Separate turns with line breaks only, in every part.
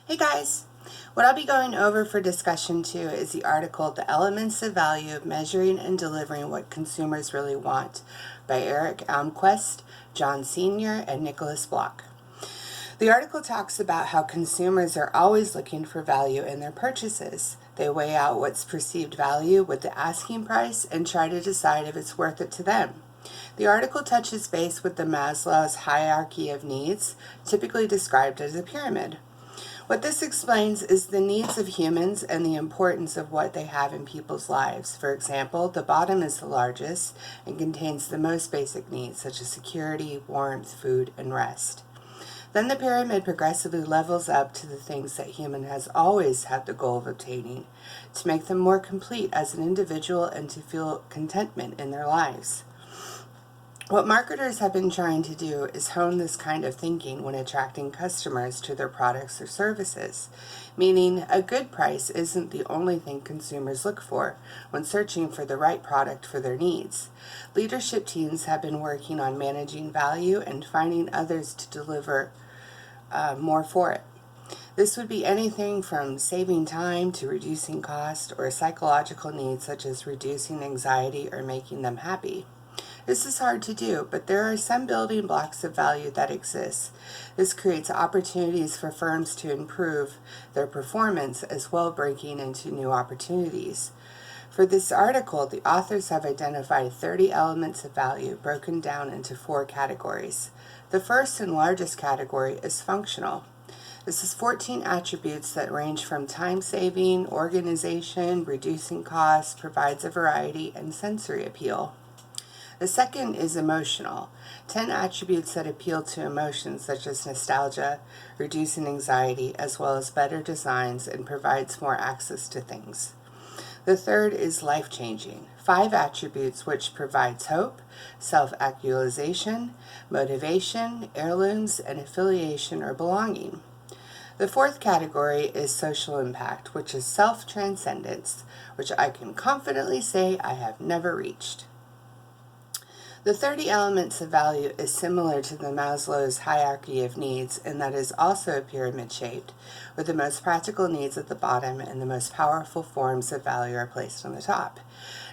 Hey guys! What I'll be going over for discussion too is the article The Elements of Value of Measuring and Delivering What Consumers Really Want by Eric Almquist, John Sr., and Nicholas Block. The article talks about how consumers are always looking for value in their purchases. They weigh out what's perceived value with the asking price and try to decide if it's worth it to them. The article touches base with the Maslow's hierarchy of needs, typically described as a pyramid. What this explains is the needs of humans and the importance of what they have in people's lives. For example, the bottom is the largest and contains the most basic needs, such as security, warmth, food, and rest. Then the pyramid progressively levels up to the things that human has always had the goal of obtaining, to make them more complete as an individual and to feel contentment in their lives. What marketers have been trying to do is hone this kind of thinking when attracting customers to their products or services, meaning a good price isn't the only thing consumers look for when searching for the right product for their needs. Leadership teams have been working on managing value and finding others to deliver more for it. This would be anything from saving time to reducing cost or psychological needs such as reducing anxiety or making them happy. This is hard to do, but there are some building blocks of value that exist. This creates opportunities for firms to improve their performance as well as breaking into new opportunities. For this article, the authors have identified 30 elements of value broken down into 4 categories. The first and largest category is functional. This is 14 attributes that range from time saving, organization, reducing costs, provides a variety, and sensory appeal. The second is emotional, 10 attributes that appeal to emotions such as nostalgia, reducing anxiety, as well as better designs and provides more access to things. The third is life-changing, 5 attributes which provides hope, self-actualization, motivation, heirlooms, and affiliation or belonging. The fourth category is social impact, which is self-transcendence, which I can confidently say I have never reached. The 30 elements of value is similar to the Maslow's hierarchy of needs in that it is also pyramid shaped, with the most practical needs at the bottom and the most powerful forms of value are placed on the top.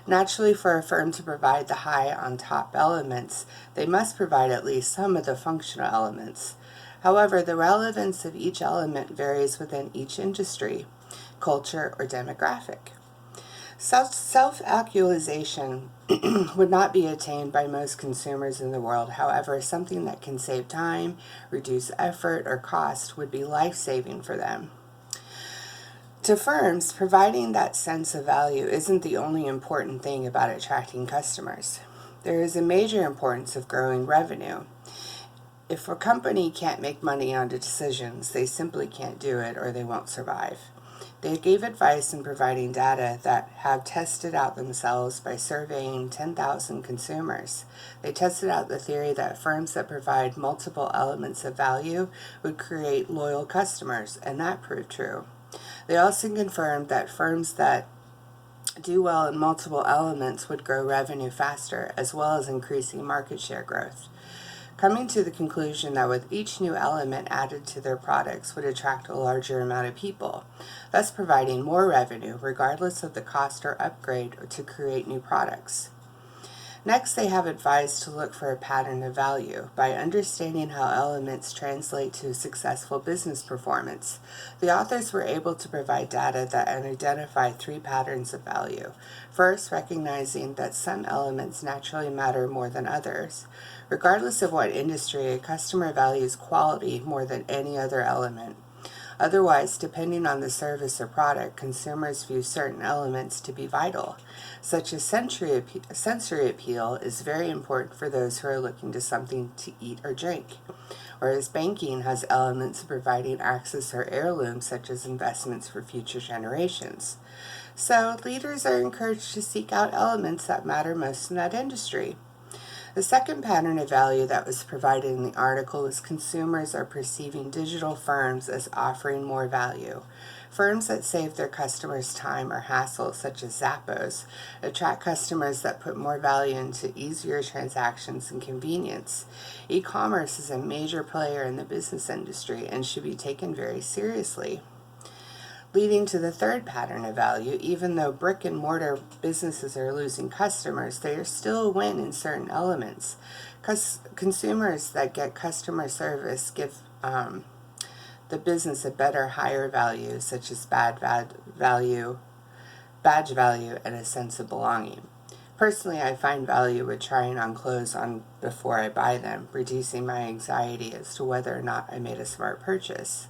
Naturally, for a firm to provide the high on top elements, they must provide at least some of the functional elements. However, the relevance of each element varies within each industry, culture, or demographic. Self-actualization would not be attained by most consumers in the world. However, something that can save time, reduce effort, or cost would be life-saving for them. To firms, providing that sense of value isn't the only important thing about attracting customers. There is a major importance of growing revenue. If a company can't make money on the decisions, they simply can't do it or they won't survive. They gave advice in providing data that have tested out themselves by surveying 10,000 consumers. They tested out the theory that firms that provide multiple elements of value would create loyal customers, and that proved true. They also confirmed that firms that do well in multiple elements would grow revenue faster, as well as increasing market share growth, coming to the conclusion that with each new element added to their products would attract a larger amount of people, thus providing more revenue regardless of the cost or upgrade to create new products. Next, they have advised to look for a pattern of value by understanding how elements translate to successful business performance. The authors were able to provide data that identify 3 patterns of value. First, recognizing that some elements naturally matter more than others. Regardless of what industry, a customer values quality more than any other element. Otherwise, depending on the service or product, consumers view certain elements to be vital, such as sensory appeal is very important for those who are looking to something to eat or drink, whereas banking has elements of providing access or heirlooms such as investments for future generations. So, leaders are encouraged to seek out elements that matter most in that industry. The second pattern of value that was provided in the article was consumers are perceiving digital firms as offering more value. Firms that save their customers time or hassle, such as Zappos, attract customers that put more value into easier transactions and convenience. E-commerce is a major player in the business industry and should be taken very seriously. Leading to the third pattern of value, even though brick and mortar businesses are losing customers, they are still a win in certain elements. Consumers that get customer service give the business a better, higher value, such as badge value, and a sense of belonging. Personally, I find value with trying on clothes on before I buy them, reducing my anxiety as to whether or not I made a smart purchase.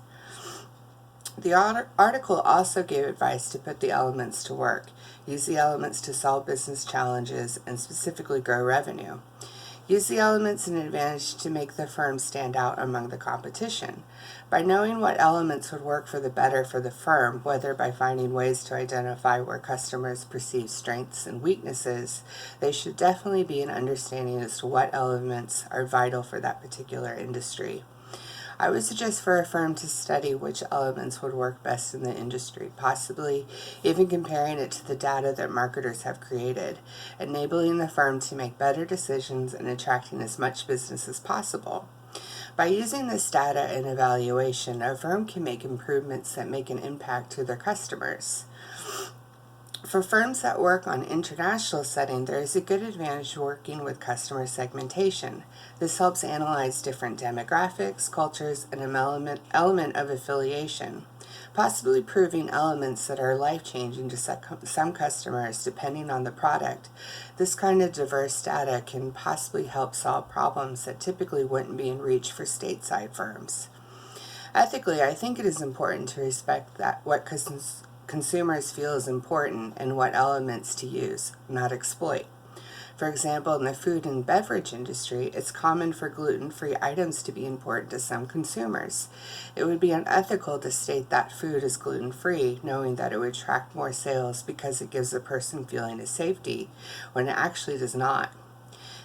The article also gave advice to put the elements to work, use the elements to solve business challenges, and specifically grow revenue. Use the elements in advantage to make the firm stand out among the competition. By knowing what elements would work for the better for the firm, whether by finding ways to identify where customers perceive strengths and weaknesses, they should definitely be an understanding as to what elements are vital for that particular industry. I would suggest for a firm to study which elements would work best in the industry, possibly even comparing it to the data that marketers have created, enabling the firm to make better decisions and attracting as much business as possible. By using this data and evaluation, a firm can make improvements that make an impact to their customers. For firms that work on international setting, there is a good advantage working with customer segmentation. This helps analyze different demographics, cultures, and an element of affiliation, possibly proving elements that are life-changing to some customers depending on the product. This kind of diverse data can possibly help solve problems that typically wouldn't be in reach for stateside firms. Ethically, I think it is important to respect what consumers feel is important and what elements to use, not exploit. For example, in the food and beverage industry, it's common for gluten-free items to be important to some consumers. It would be unethical to state that food is gluten-free, knowing that it would attract more sales because it gives a person feeling of safety, when it actually does not.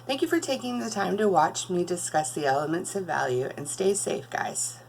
Thank you for taking the time to watch me discuss the elements of value, and stay safe, guys.